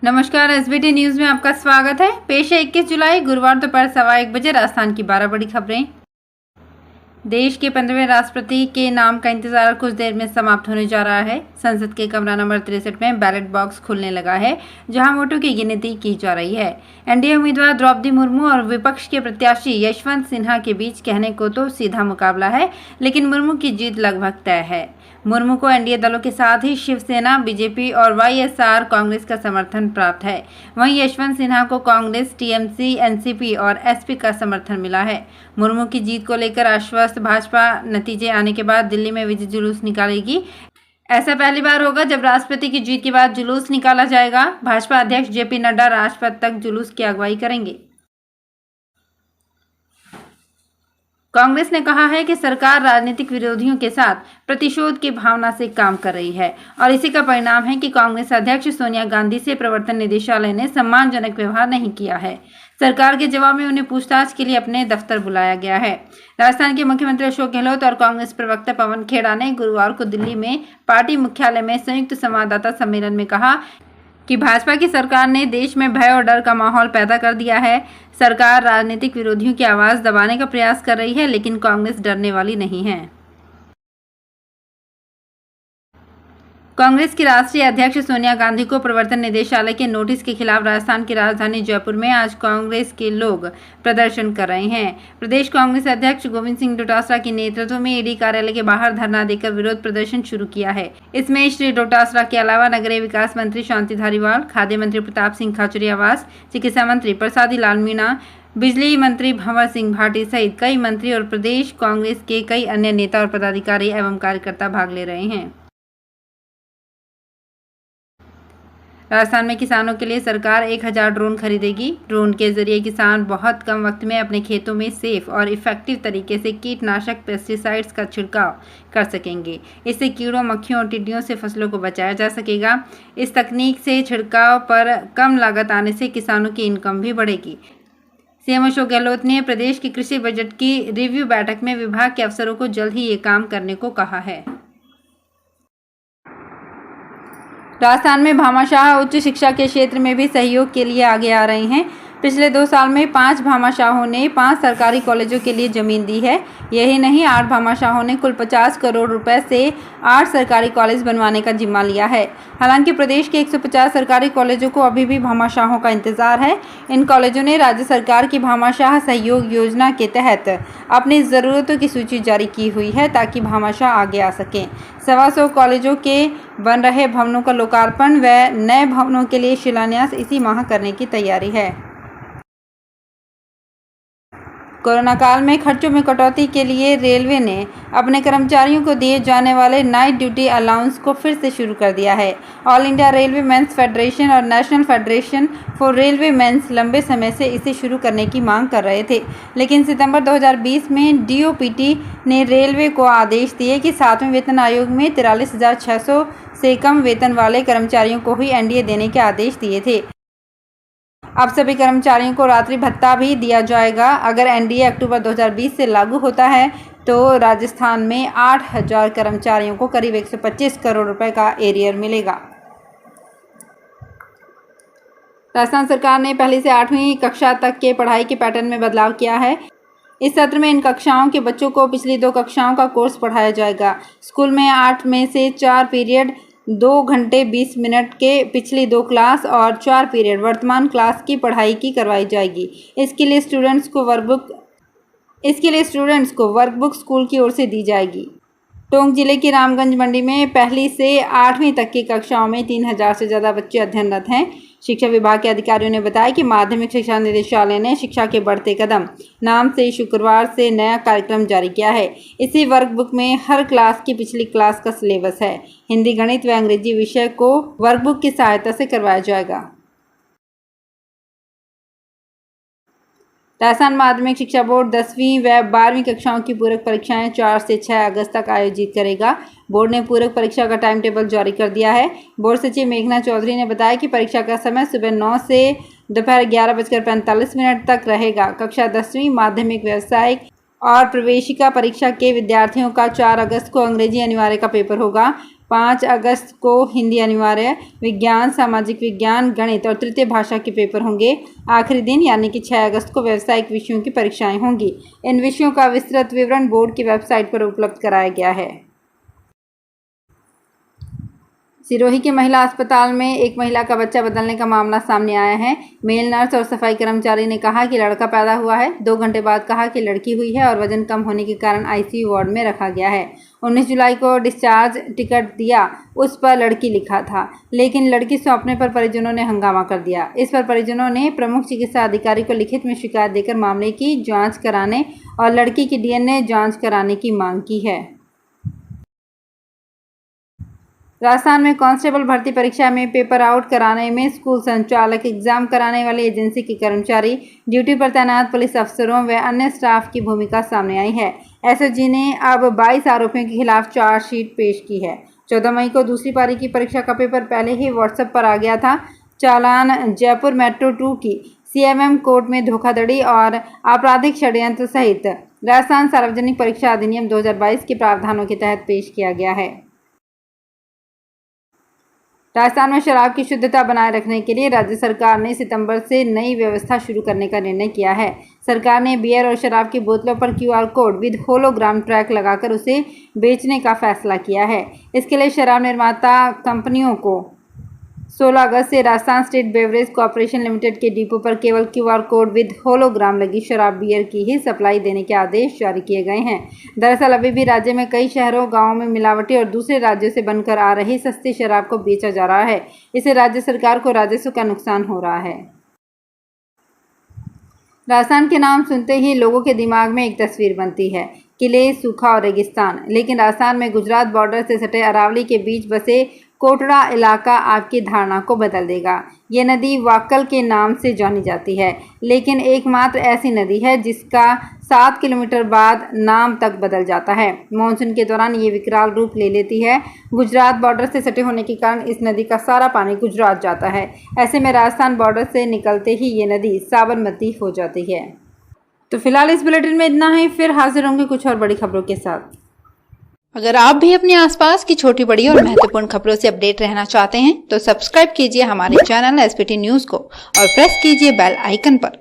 नमस्कार, SBT news में आपका स्वागत है। पेश है 21 जुलाई गुरुवार दोपहर 1:15 बजे राजस्थान की 12 बड़ी खबरें। देश के 15वें राष्ट्रपति के नाम का इंतजार कुछ देर में समाप्त होने जा रहा है। संसद के कमरा नंबर 63 में बैलेट बॉक्स खुलने लगा है, जहां वोटों की गिनती की जा रही है। एनडीए उम्मीदवार द्रौपदी मुर्मू और विपक्ष के प्रत्याशी यशवंत सिन्हा के बीच कहने को तो सीधा मुकाबला है, लेकिन मुर्मू की जीत लगभग तय है। मुर्मू को एनडीए दलों के साथ ही शिवसेना, बीजेपी और वाईएसआर कांग्रेस का समर्थन प्राप्त है। वहीं यशवंत सिन्हा को कांग्रेस, टीएमसी, एनसीपी और एसपी का समर्थन मिला है। मुर्मू की जीत को लेकर आश्वस्त भाजपा नतीजे आने के बाद दिल्ली में विजय जुलूस निकालेगी। ऐसा पहली बार होगा जब राष्ट्रपति की जीत के बाद जुलूस निकाला जाएगा। भाजपा अध्यक्ष जेपी नड्डा राजपथ तक जुलूस की अगुवाई करेंगे। कांग्रेस ने कहा है कि सरकार राजनीतिक विरोधियों के साथ प्रतिशोध की भावना से काम कर रही है और इसी का परिणाम है कि कांग्रेस अध्यक्ष सोनिया गांधी से प्रवर्तन निदेशालय ने सम्मानजनक व्यवहार नहीं किया है। सरकार के जवाब में उन्हें पूछताछ के लिए अपने दफ्तर बुलाया गया है। राजस्थान के मुख्यमंत्री अशोक गहलोत और कांग्रेस प्रवक्ता पवन खेड़ा ने गुरुवार को दिल्ली में पार्टी मुख्यालय में संयुक्त संवाददाता सम्मेलन में कहा कि भाजपा की सरकार ने देश में भय और डर का माहौल पैदा कर दिया है। सरकार राजनीतिक विरोधियों की आवाज दबाने का प्रयास कर रही है, लेकिन कांग्रेस डरने वाली नहीं है। कांग्रेस की राष्ट्रीय अध्यक्ष सोनिया गांधी को प्रवर्तन निदेशालय के नोटिस के खिलाफ राजस्थान की राजधानी जयपुर में आज कांग्रेस के लोग प्रदर्शन कर रहे हैं। प्रदेश कांग्रेस अध्यक्ष गोविंद सिंह डोटासरा के नेतृत्व में ईडी कार्यालय के बाहर धरना देकर विरोध प्रदर्शन शुरू किया है। इसमें श्री डोटासरा के अलावा नगरीय विकास मंत्री शांति धारीवाल, खाद्य मंत्री प्रताप सिंह खाचरियावास, चिकित्सा मंत्री प्रसादी लाल मीणा, बिजली मंत्री भंवर सिंह भाटी सहित कई मंत्री और प्रदेश कांग्रेस के कई अन्य नेता और पदाधिकारी एवं कार्यकर्ता भाग ले रहे हैं। राजस्थान में किसानों के लिए सरकार 1000 ड्रोन खरीदेगी। ड्रोन के जरिए किसान बहुत कम वक्त में अपने खेतों में सेफ और इफेक्टिव तरीके से कीटनाशक पेस्टिसाइड्स का छिड़काव कर सकेंगे। इससे कीड़ों, मक्खियों और टिड्डियों से फसलों को बचाया जा सकेगा। इस तकनीक से छिड़काव पर कम लागत आने से किसानों की इनकम भी बढ़ेगी। सीएम अशोक गहलोत ने प्रदेश के कृषि बजट की रिव्यू बैठक में विभाग के अफसरों को जल्द ही ये काम करने को कहा है। राजस्थान में भामाशाह उच्च शिक्षा के क्षेत्र में भी सहयोग के लिए आगे आ रहे हैं। पिछले 2 साल में 5 भामाशाहों ने 5 सरकारी कॉलेजों के लिए जमीन दी है। यही नहीं, 8 भामाशाहों ने कुल 50 करोड़ रुपए से 8 सरकारी कॉलेज बनवाने का जिम्मा लिया है। हालांकि प्रदेश के 150 सरकारी कॉलेजों को अभी भी भामाशाहों का इंतजार है। इन कॉलेजों ने राज्य सरकार की भामाशाह सहयोग योजना के तहत अपनी ज़रूरतों की सूची जारी की हुई है, ताकि भामाशाह आगे आ सकें। 125 कॉलेजों के बन रहे भवनों का लोकार्पण व नए भवनों के लिए शिलान्यास इसी माह करने की तैयारी है। कोरोना काल में खर्चों में कटौती के लिए रेलवे ने अपने कर्मचारियों को दिए जाने वाले नाइट ड्यूटी अलाउंस को फिर से शुरू कर दिया है। All India railway men's federation और national federation for railway men's लंबे समय से इसे शुरू करने की मांग कर रहे थे, लेकिन सितंबर 2020 में डीओपीटी ने रेलवे को आदेश दिए कि 7वें वेतन आयोग में 43,600 से कम वेतन वाले कर्मचारियों को ही एनडीए देने के आदेश दिए थे। अब सभी कर्मचारियों को रात्रि भत्ता भी दिया जाएगा। अगर एनडीए अक्टूबर 2020 से लागू होता है तो राजस्थान में 8,000 कर्मचारियों को करीब 125 करोड़ रुपए का एरियर मिलेगा। राजस्थान सरकार ने पहली से 8वीं कक्षा तक के पढ़ाई के पैटर्न में बदलाव किया है। इस सत्र में इन कक्षाओं के बच्चों को पिछली 2 कक्षाओं का कोर्स पढ़ाया जाएगा। स्कूल में 8 में से 4 पीरियड 2 घंटे 20 मिनट के पिछली 2 क्लास और 4 पीरियड वर्तमान क्लास की पढ़ाई की करवाई जाएगी। इसके लिए स्टूडेंट्स को वर्कबुक स्कूल की ओर से दी जाएगी। टोंक जिले की रामगंज मंडी में पहली से 8वीं तक की कक्षाओं में 3000 से ज़्यादा बच्चे अध्ययनरत हैं। शिक्षा विभाग के अधिकारियों ने बताया कि माध्यमिक शिक्षा निदेशालय ने शिक्षा के बढ़ते कदम नाम से शुक्रवार से नया कार्यक्रम जारी किया है। इसी वर्कबुक में हर क्लास की पिछली क्लास का सिलेबस है। हिंदी, गणित व अंग्रेजी विषय को वर्कबुक की सहायता से करवाया जाएगा। राजस्थान माध्यमिक शिक्षा बोर्ड 10वीं व 12वीं कक्षाओं की पूरक परीक्षाएं 4 से 6 अगस्त तक आयोजित करेगा। बोर्ड ने पूरक परीक्षा का टाइम टेबल जारी कर दिया है। बोर्ड सचिव मेघना चौधरी ने बताया कि परीक्षा का समय सुबह 9 से दोपहर 11:45 तक रहेगा। कक्षा 10वीं माध्यमिक, व्यावसायिक और प्रवेशिका परीक्षा के विद्यार्थियों का 4 अगस्त को अंग्रेजी अनिवार्य का पेपर होगा। 5 अगस्त को हिंदी अनिवार्य, विज्ञान, सामाजिक विज्ञान, गणित और तृतीय भाषा के पेपर होंगे। आखिरी दिन यानी कि 6 अगस्त को व्यावसायिक विषयों की परीक्षाएं होंगी। इन विषयों का विस्तृत विवरण बोर्ड की वेबसाइट पर उपलब्ध कराया गया है। सिरोही के महिला अस्पताल में एक महिला का बच्चा बदलने का मामला सामने आया है। मेल नर्स और सफाई कर्मचारी ने कहा कि लड़का पैदा हुआ है। 2 घंटे बाद कहा कि लड़की हुई है और वजन कम होने के कारण आईसीयू वार्ड में रखा गया है। 19 जुलाई को डिस्चार्ज टिकट दिया, उस पर लड़की लिखा था, लेकिन लड़की सौंपने पर परिजनों ने हंगामा कर दिया। इस पर परिजनों ने प्रमुख चिकित्सा अधिकारी को लिखित में शिकायत देकर मामले की जाँच कराने और लड़की की DNA जाँच कराने की मांग की है। राजस्थान में कांस्टेबल भर्ती परीक्षा में पेपर आउट कराने में स्कूल संचालक, एग्जाम कराने वाली एजेंसी के कर्मचारी, ड्यूटी पर तैनात पुलिस अफसरों व अन्य स्टाफ की भूमिका सामने आई है। एसओजी ने अब 22 आरोपियों के खिलाफ चार्जशीट पेश की है। 14 मई को दूसरी पारी की परीक्षा का पेपर पहले ही व्हाट्सएप पर आ गया था। चालान जयपुर मेट्रो 2 की CMM कोर्ट में धोखाधड़ी और आपराधिक षड्यंत्र सहित राजस्थान सार्वजनिक परीक्षा अधिनियम 2022 के प्रावधानों के तहत पेश किया गया है। राजस्थान में शराब की शुद्धता बनाए रखने के लिए राज्य सरकार ने सितंबर से नई व्यवस्था शुरू करने का निर्णय किया है। सरकार ने बियर और शराब की बोतलों पर QR code with hologram track लगाकर उसे बेचने का फैसला किया है। इसके लिए शराब निर्माता कंपनियों को 16 अगस्त से Rajasthan state beverage corporation limited के डिपो पर केवल QR कोड विद होलोग्राम लगी शराब बियर की ही सप्लाई देने के आदेश जारी किए गए हैं। दरअसल अभी भी राज्य में कई शहरों गांवों में मिलावटी और दूसरे राज्यों से बनकर आ रही सस्ती शराब को बेचा जा रहा है। इससे राज्य सरकार को राजस्व का नुकसान हो रहा है। राजस्थान के नाम सुनते ही लोगों के दिमाग में एक तस्वीर बनती है, किले, सूखा और रेगिस्तान। लेकिन राजस्थान में गुजरात बॉर्डर से सटे अरावली के बीच बसे कोटड़ा इलाका आपकी धारणा को बदल देगा। ये नदी वाक्कल के नाम से जानी जाती है, लेकिन एकमात्र ऐसी नदी है जिसका 7 किलोमीटर बाद नाम तक बदल जाता है। मानसून के दौरान ये विकराल रूप ले लेती है। गुजरात बॉर्डर से सटे होने के कारण इस नदी का सारा पानी गुजरात जाता है। ऐसे में राजस्थान बॉर्डर से निकलते ही ये नदी साबरमती हो जाती है। तो फिलहाल इस बुलेटिन में इतना ही, फिर हाजिर होंगे कुछ और बड़ी खबरों के साथ। अगर आप भी अपने आसपास की छोटी बड़ी और महत्वपूर्ण खबरों से अपडेट रहना चाहते हैं तो सब्सक्राइब कीजिए हमारे चैनल SPT न्यूज को और प्रेस कीजिए बेल आइकन पर